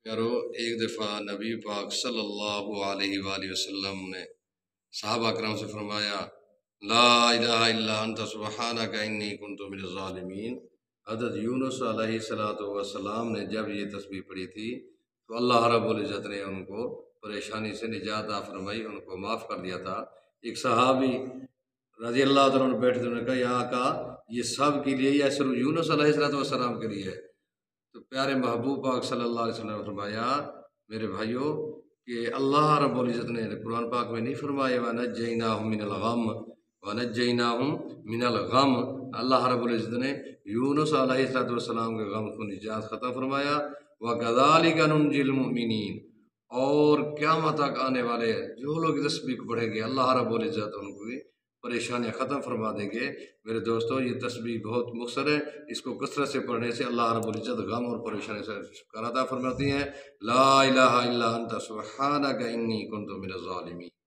کرو ایک دفعہ نبی پاک صلی اللہ علیہ وآلہ وسلم نے صحابہ اکرام سے فرمایا لا الہ الا انت سبحانک انی کنت من الظالمین۔ حضرت یونس علیہ السلام نے جب یہ تسبیح پڑھی تھی تو اللہ رب العزت نے ان کو پریشانی سے نجات عطا فرمائی، ان کو معاف کر دیا تھا۔ ایک صحابی رضی اللہ تعالیٰ عنہ بیٹھے تھے، انہوں نے کہا یا آقا یہ سب کے لیے یا صرف یونس علیہ السلام کے لیے ہے؟ تو پیارے محبوب پاک صلی اللہ علیہ وسلم نے فرمایا میرے بھائیوں کہ اللہ رب العزت نے قرآن پاک میں نہیں فرمایا وَنَجَّيْنَاهُمْ مِنَ الْغَمِّ وَنَجَّيْنَاهُمْ مِنَ الْغَمِّ، اللہ رب العزت نے یونس علیہ السلام کے غم کو نجات ختم فرمایا۔ وَكَذَلِكَ نُنْجِي الْمُؤْمِنِينَ، اور قیامت تک آنے والے جو لوگ تسبیح کو پڑھیں گے اللہ رب العزت ان کو بھی پریشانیاں ختم فرما دیں گے۔ میرے دوستو یہ تسبیح بہت مختصر ہے، اس کو کثرت سے پڑھنے سے اللہ رب العزت غم اور پریشانی سے چھٹکارا عطا فرماتی ہیں۔ لا الہ الا انت سبحانک انی کنت من الظالمین۔